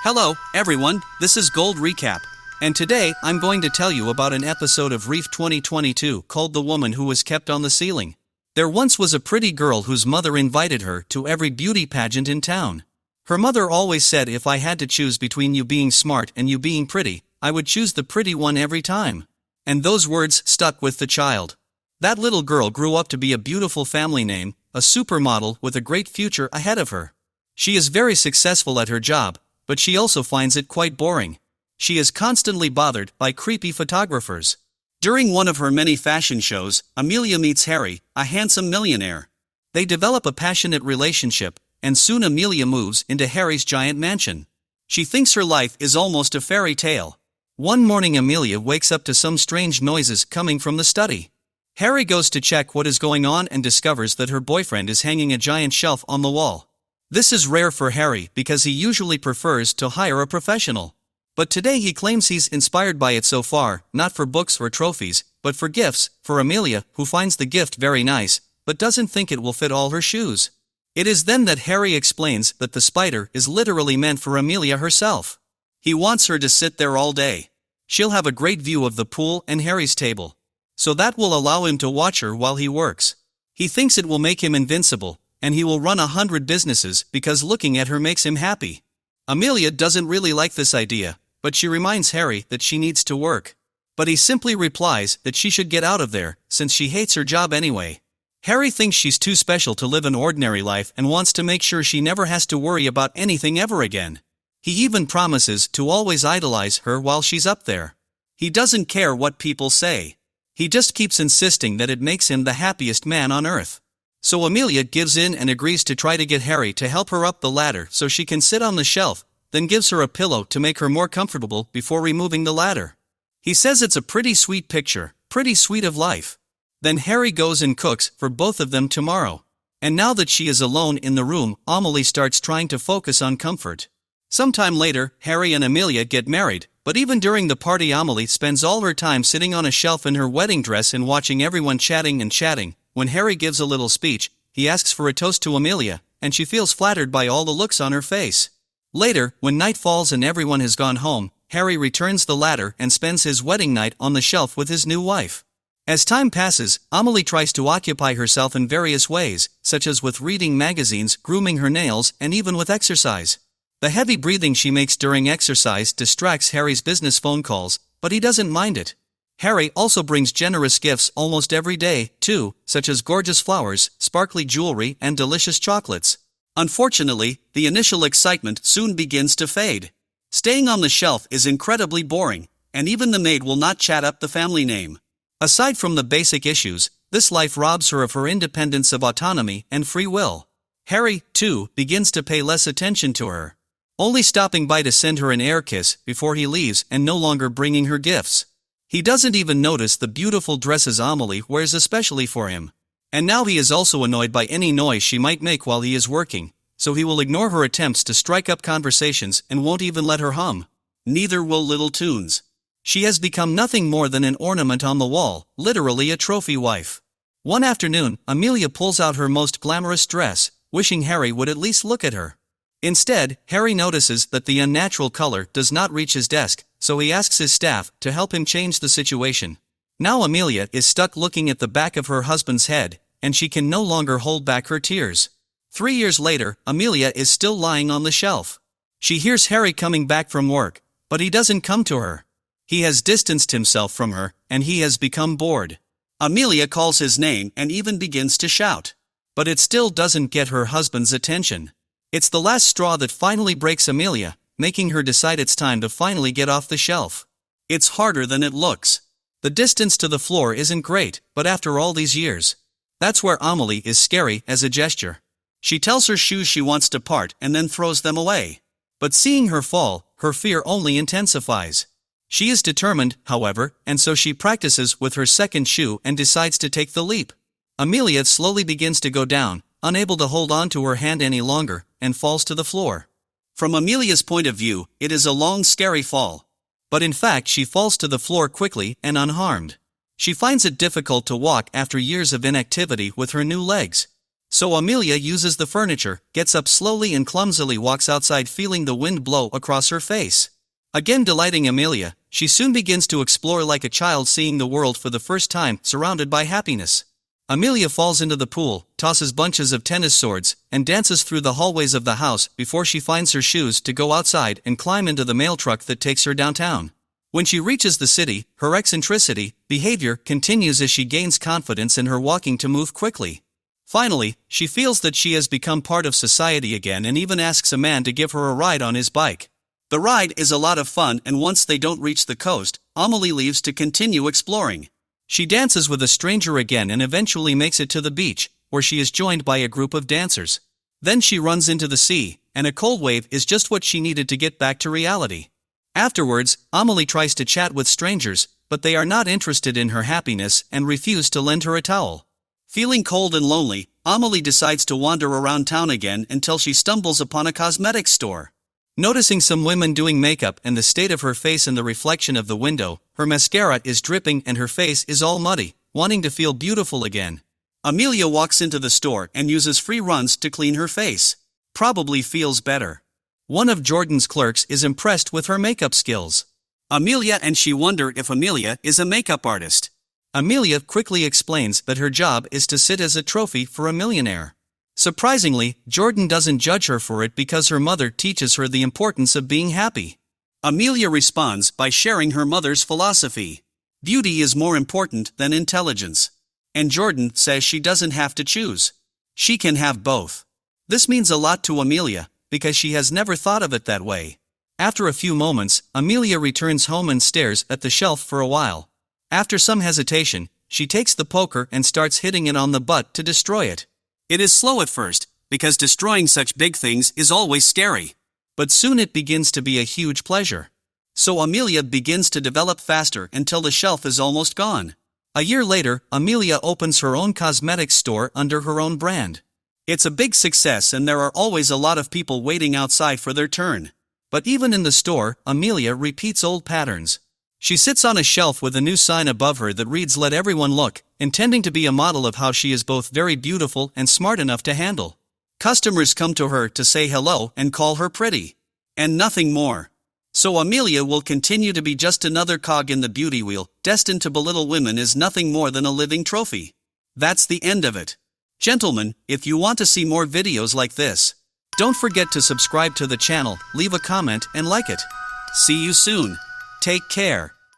Hello, everyone, this is Gold Recap. And today, I'm going to tell you about an episode of Reef 2022 called The Woman Who Was Kept on the Ceiling. There once was a pretty girl whose mother invited her to every beauty pageant in town. Her mother always said if I had to choose between you being smart and you being pretty, I would choose the pretty one every time. And those words stuck with the child. That little girl grew up to be a beautiful family name, a supermodel with a great future ahead of her. She is very successful at her job, but she also finds it quite boring. She is constantly bothered by creepy photographers. During one of her many fashion shows, Amelia meets Harry, a handsome millionaire. They develop a passionate relationship, and soon Amelia moves into Harry's giant mansion. She thinks her life is almost a fairy tale. One morning Amelia wakes up to some strange noises coming from the study. Harry goes to check what is going on and discovers that her boyfriend is hanging a giant shelf on the wall. This is rare for Harry because he usually prefers to hire a professional. But today he claims he's inspired by it so far, not for books or trophies, but for gifts, for Amelia, who finds the gift very nice, but doesn't think it will fit all her shoes. It is then that Harry explains that the spider is literally meant for Amelia herself. He wants her to sit there all day. She'll have a great view of the pool and Harry's table. So that will allow him to watch her while he works. He thinks it will make him invincible, and he will run 100 businesses because looking at her makes him happy. Amelia doesn't really like this idea, but she reminds Harry that she needs to work. But he simply replies that she should get out of there, since she hates her job anyway. Harry thinks she's too special to live an ordinary life and wants to make sure she never has to worry about anything ever again. He even promises to always idolize her while she's up there. He doesn't care what people say. He just keeps insisting that it makes him the happiest man on earth. So Amelia gives in and agrees to try to get Harry to help her up the ladder so she can sit on the shelf, then gives her a pillow to make her more comfortable before removing the ladder. He says it's a pretty sweet picture, pretty sweet of life. Then Harry goes and cooks for both of them tomorrow. And now that she is alone in the room, Amelie starts trying to focus on comfort. Sometime later, Harry and Amelia get married, but even during the party Amelie spends all her time sitting on a shelf in her wedding dress and watching everyone chatting and chatting. When Harry gives a little speech, he asks for a toast to Amelia, and she feels flattered by all the looks on her face. Later, when night falls and everyone has gone home, Harry returns the ladder and spends his wedding night on the shelf with his new wife. As time passes, Amelie tries to occupy herself in various ways, such as with reading magazines, grooming her nails, and even with exercise. The heavy breathing she makes during exercise distracts Harry's business phone calls, but he doesn't mind it. Harry also brings generous gifts almost every day, too, such as gorgeous flowers, sparkly jewelry, and delicious chocolates. Unfortunately, the initial excitement soon begins to fade. Staying on the shelf is incredibly boring, and even the maid will not chat up the family name. Aside from the basic issues, this life robs her of her independence of autonomy and free will. Harry, too, begins to pay less attention to her. Only stopping by to send her an air kiss before he leaves and no longer bringing her gifts. He doesn't even notice the beautiful dresses Amelie wears especially for him. And now he is also annoyed by any noise she might make while he is working, so he will ignore her attempts to strike up conversations and won't even let her hum. Neither will little tunes. She has become nothing more than an ornament on the wall, literally a trophy wife. One afternoon, Amelia pulls out her most glamorous dress, wishing Harry would at least look at her. Instead, Harry notices that the unnatural color does not reach his desk, so he asks his staff to help him change the situation. Now Amelia is stuck looking at the back of her husband's head, and she can no longer hold back her tears. 3 years later, Amelia is still lying on the shelf. She hears Harry coming back from work, but he doesn't come to her. He has distanced himself from her, and he has become bored. Amelia calls his name and even begins to shout. But it still doesn't get her husband's attention. It's the last straw that finally breaks Amelia, making her decide it's time to finally get off the shelf. It's harder than it looks. The distance to the floor isn't great, but after all these years, that's where Amelie is scary as a gesture. She tells her shoes she wants to part and then throws them away. But seeing her fall, her fear only intensifies. She is determined, however, and so she practices with her second shoe and decides to take the leap. Amelia slowly begins to go down, unable to hold on to her hand any longer, and falls to the floor. From Amelia's point of view, it is a long, scary fall. But in fact she falls to the floor quickly and unharmed. She finds it difficult to walk after years of inactivity with her new legs. So Amelia uses the furniture, gets up slowly and clumsily walks outside feeling the wind blow across her face. Again delighting Amelia, she soon begins to explore like a child seeing the world for the first time, surrounded by happiness. Amelia falls into the pool, tosses bunches of tennis swords, and dances through the hallways of the house before she finds her shoes to go outside and climb into the mail truck that takes her downtown. When she reaches the city, her eccentricity, behavior continues as she gains confidence in her walking to move quickly. Finally, she feels that she has become part of society again and even asks a man to give her a ride on his bike. The ride is a lot of fun, and once they don't reach the coast, Amelie leaves to continue exploring. She dances with a stranger again and eventually makes it to the beach, where she is joined by a group of dancers. Then she runs into the sea, and a cold wave is just what she needed to get back to reality. Afterwards, Amelie tries to chat with strangers, but they are not interested in her happiness and refuse to lend her a towel. Feeling cold and lonely, Amelie decides to wander around town again until she stumbles upon a cosmetics store. Noticing some women doing makeup and the state of her face in the reflection of the window, her mascara is dripping and her face is all muddy, wanting to feel beautiful again. Amelia walks into the store and uses free runs to clean her face. Probably feels better. One of Jordan's clerks is impressed with her makeup skills. Amelia and she wonder if Amelia is a makeup artist. Amelia quickly explains that her job is to sit as a trophy for a millionaire. Surprisingly, Jordan doesn't judge her for it because her mother teaches her the importance of being happy. Amelia responds by sharing her mother's philosophy. Beauty is more important than intelligence. And Jordan says she doesn't have to choose. She can have both. This means a lot to Amelia, because she has never thought of it that way. After a few moments, Amelia returns home and stares at the shelf for a while. After some hesitation, she takes the poker and starts hitting it on the butt to destroy it. It is slow at first, because destroying such big things is always scary. But soon it begins to be a huge pleasure. So Amelia begins to develop faster until the shelf is almost gone. A year later, Amelia opens her own cosmetics store under her own brand. It's a big success and there are always a lot of people waiting outside for their turn. But even in the store, Amelia repeats old patterns. She sits on a shelf with a new sign above her that reads "Let everyone look," intending to be a model of how she is both very beautiful and smart enough to handle. Customers come to her to say hello and call her pretty. And nothing more. So Amelia will continue to be just another cog in the beauty wheel, destined to belittle women as nothing more than a living trophy. That's the end of it. Gentlemen, if you want to see more videos like this, don't forget to subscribe to the channel, leave a comment and like it. See you soon. Take care.